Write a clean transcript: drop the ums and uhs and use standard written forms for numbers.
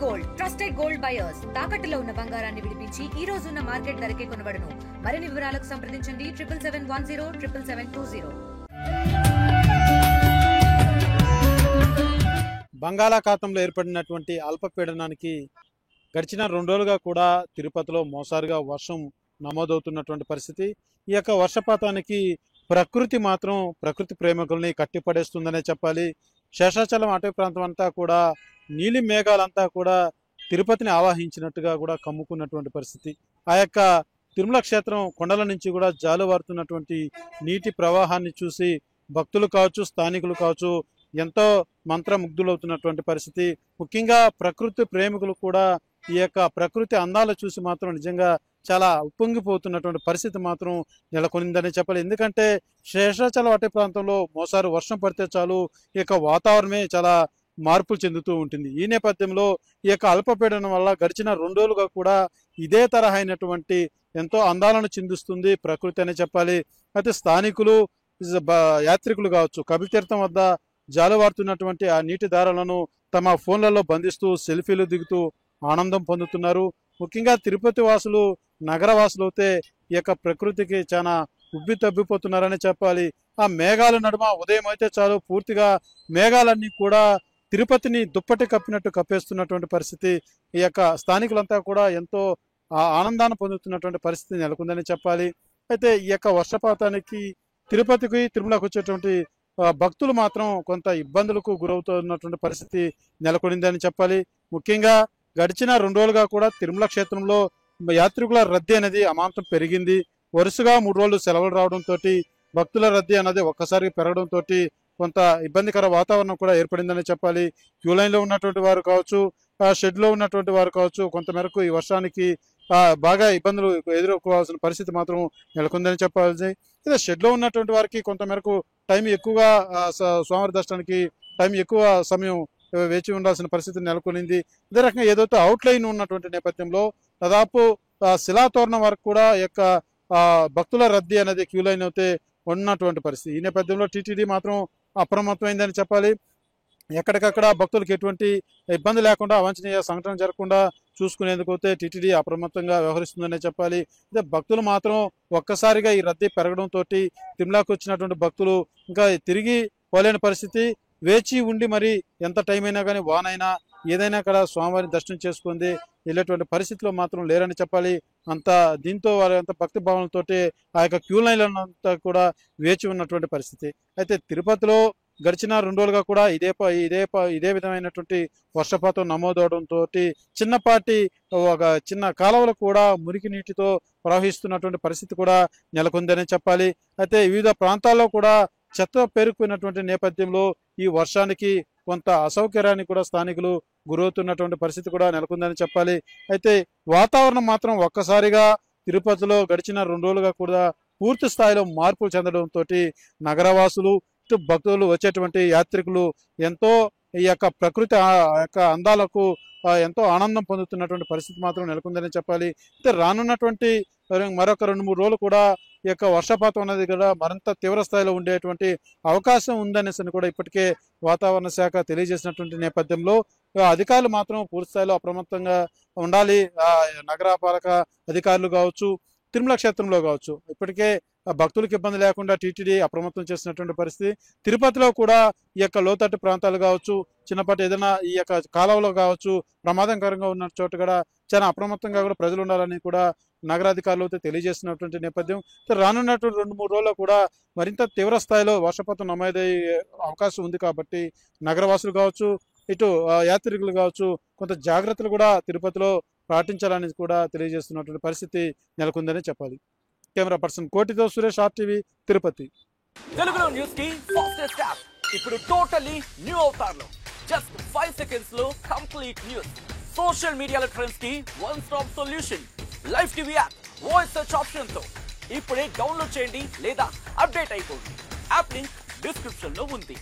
Gold trusted gold buyers తాకట్టులో ఉన్న బంగారాన్ని విడిపించి ఈ రోజు ఉన్న మార్కెట్ ధరకే కొనబడును. మరిన్ని వివరాలకు సంప్రదించండి 7771077720. బంగాళాఖాతంలో ఏర్పడినటువంటి అల్పపీడనానికి గడిచిన 2 రోజులుగా కూడా తిరుపతిలో మోసారుగా వర్షం నమోదవుతున్నటువంటి పరిస్థితి. ఈ యొక్క వర్షపాతానికి ప్రకృతి మాత్రం ప్రకృతి ప్రేమికుల్ని కట్టిపడేస్తుందనే చెప్పాలి. శేషాచలం అటవీ ప్రాంతం అంతా కూడా నీలి మేఘాలంతా కూడా తిరుపతిని ఆవాహించినట్టుగా కూడా కమ్ముకున్నటువంటి పరిస్థితి. ఆ యొక్క తిరుమల క్షేత్రం కొండల నుంచి కూడా జాలువారుతున్నటువంటి నీటి ప్రవాహాన్ని చూసి భక్తులు కావచ్చు, స్థానికులు కావచ్చు ఎంతో మంత్రముగ్ధులవుతున్నటువంటి పరిస్థితి. ముఖ్యంగా ప్రకృతి ప్రేమికులు కూడా ఈ యొక్క ప్రకృతి అందాలు చూసి మాత్రం నిజంగా చాలా ఉప్పొంగిపోతున్నటువంటి పరిస్థితి మాత్రం నెలకొనిందని చెప్పాలి. ఎందుకంటే శేషాచలం అటవీ ప్రాంతంలో మోసారు వర్షం పడితే చాలు ఈ యొక్క వాతావరణమే చాలా మార్పులు చెందుతూ ఉంటుంది. ఈ నేపథ్యంలో ఈ యొక్క అల్పపీడనం వల్ల గడిచిన 2 రోజులుగా కూడా ఇదే తరహా అయినటువంటి ఎంతో అందాలను చిందిస్తుంది ప్రకృతి అనే చెప్పాలి. అయితే స్థానికులు, యాత్రికులు కావచ్చు కపితీర్థం వద్ద జాలువారుతున్నటువంటి ఆ నీటి దారాలను తమ ఫోన్లలో బంధిస్తూ సెల్ఫీలు దిగుతూ ఆనందం పొందుతున్నారు. ముఖ్యంగా తిరుపతి వాసులు, నగర వాసులు అయితే ఈ యొక్క ప్రకృతికి చాలా ఉబ్బి తబ్బిపోతున్నారని చెప్పాలి. ఆ మేఘాల నడుమ ఉదయం అయితే చాలు పూర్తిగా మేఘాలన్నీ కూడా తిరుపతిని దుప్పటి కప్పినట్టు కప్పేస్తున్నటువంటి పరిస్థితి. ఈ యొక్క స్థానికులంతా కూడా ఎంతో ఆనందాన్ని పొందుతున్నటువంటి పరిస్థితి నెలకొందని చెప్పాలి. అయితే ఈ యొక్క వర్షపాతానికి తిరుపతికి, తిరుమలకు వచ్చేటువంటి భక్తులు మాత్రం కొంత ఇబ్బందులకు గురవుతున్నటువంటి పరిస్థితి నెలకొనిందని చెప్పాలి. ముఖ్యంగా గడిచిన 2 రోజులుగా కూడా తిరుమల క్షేత్రంలో యాత్రికుల రద్దీ అనేది అమాంతం పెరిగింది. వరుసగా 3 రోజులు సెలవులు రావడంతో భక్తుల రద్దీ అనేది ఒక్కసారి పెరగడంతో కొంత ఇబ్బందికర వాతావరణం కూడా ఏర్పడిందని చెప్పాలి. క్యూ లైన్లో ఉన్నటువంటి వారు కావచ్చు, షెడ్లో ఉన్నటువంటి వారు కావచ్చు కొంతమేరకు ఈ వర్షానికి బాగా ఇబ్బందులు ఎదుర్కోవాల్సిన పరిస్థితి మాత్రం నెలకొందని చెప్పాలి. ఇదే షెడ్లో ఉన్నటువంటి వారికి కొంతమేరకు టైం ఎక్కువగా స్వామివారి దర్శనానికి టైం ఎక్కువ సమయం వేచి ఉండాల్సిన పరిస్థితి నెలకొనింది. ఇదే రకంగా ఏదైతే అవుట్లైన్ ఉన్నటువంటి నేపథ్యంలో దాదాపు శిలాతోరణం వరకు కూడా యొక్క భక్తుల రద్దీ అనేది క్యూ లైన్ అయితే ఉన్నటువంటి పరిస్థితి. ఈ నేపథ్యంలో టీటీడీ మాత్రం అప్రమత్తమైందని చెప్పాలి. ఎక్కడికక్కడ భక్తులకు ఎటువంటి ఇబ్బంది లేకుండా, అవాంఛనీయ సంఘటన జరగకుండా చూసుకునేందుకు అయితే టీటీడీ అప్రమత్తంగా వ్యవహరిస్తుందనే చెప్పాలి. అయితే భక్తులు మాత్రం ఒక్కసారిగా ఈ రద్దీ పెరగడంతో తిరుమలకు వచ్చినటువంటి భక్తులు ఇంకా తిరిగి పోలేని పరిస్థితి. వేచి ఉండి మరి ఎంత టైం అయినా కానీ వానైనా ఏదైనా కూడా స్వామివారిని దర్శనం చేసుకుంది వెళ్ళేటువంటి పరిస్థితిలో మాత్రం లేరని చెప్పాలి. అంత దీంతో వారి అంత భక్తి భావనతో ఆ యొక్క క్యూ లైన్లంతా కూడా వేచి ఉన్నటువంటి పరిస్థితి. అయితే తిరుపతిలో గడిచిన 2 రోజులుగా కూడా ఇదే విధమైనటువంటి వర్షపాతం నమోదవడంతో చిన్నపాటి ఒక చిన్న కాలువలు కూడా మురికి నీటితో ప్రవహిస్తున్నటువంటి పరిస్థితి కూడా నెలకొందని చెప్పాలి. అయితే వివిధ ప్రాంతాల్లో కూడా చెత్త పేరుకుపోయినటువంటి నేపథ్యంలో ఈ వర్షానికి కొంత అసౌకర్యానికి కూడా స్థానికులు గురవుతున్నటువంటి పరిస్థితి కూడా నెలకొందని చెప్పాలి. అయితే వాతావరణం మాత్రం ఒక్కసారిగా తిరుపతిలో గడిచిన 2 రోజులుగా కూడా పూర్తి స్థాయిలో మార్పులు చెందడంతో నగరవాసులు, భక్తులు, వచ్చేటువంటి యాత్రికులు ఎంతో ఈ యొక్క ప్రకృతి యొక్క అందాలకు ఎంతో ఆనందం పొందుతున్నటువంటి పరిస్థితి మాత్రం నెలకొందని చెప్పాలి. అయితే రానున్నటువంటి మరొక 2-3 రోజులు కూడా ఈ యొక్క వర్షపాతం అనేది కూడా మరింత తీవ్ర స్థాయిలో ఉండేటువంటి అవకాశం ఉందనేసి కూడా ఇప్పటికే వాతావరణ శాఖ తెలియజేసినటువంటి నేపథ్యంలో అధికారులు మాత్రం పూర్తి స్థాయిలో అప్రమత్తంగా ఉండాలి. నగరపాలక అధికారులు కావచ్చు, తిరుమల క్షేత్రంలో కావచ్చు ఇప్పటికే భక్తులకు ఇబ్బంది లేకుండా టీటీడీ అప్రమత్తం చేసినటువంటి పరిస్థితి. తిరుపతిలో కూడా ఈ యొక్క లోతట్టు ప్రాంతాలు కావచ్చు, చిన్నపాటి ఏదైనా ఈ యొక్క కాలువలో కావచ్చు ప్రమాదకరంగా ఉన్న చోట కూడా చాలా అప్రమత్తంగా కూడా ప్రజలు ఉండాలని కూడా నగరాధికారులతో తెలియజేస్తున్నటువంటి నేపథ్యం. రానున్నటువంటి 2-3 రోజుల్లో కూడా మరింత తీవ్ర స్థాయిలో వర్షపాతం నమోదయ్యే అవకాశం ఉంది కాబట్టి నగరవాసులు కావచ్చు, ఇటు యాత్రికులు కావచ్చు కొంత జాగ్రత్తలు కూడా తిరుపతిలో పాటించాలని కూడా తెలియజేస్తున్నటువంటి పరిస్థితి నెలకొందని చెప్పాలి. కెమెరా పర్సన్ కోటితో సురేష్, RTV, తిరుపతి. తెలుగులో న్యూస్ కి ఫాస్టెస్ట్ యాప్ ఇప్పుడు టోటల్లీ న్యూ అవతార్ లో జస్ట్ 5 సెకండ్స్ లో కంప్లీట్ న్యూస్. సోషల్ మీడియాలో ట్రెండ్స్ కి one stop solution. Live TV app voice search option తో ఇప్పుడే డౌన్లోడ్ చేయండి లేదా అప్డేట్ అయిపోండి. యాప్ లింక్ డిస్క్రిప్షన్ లో ఉంది.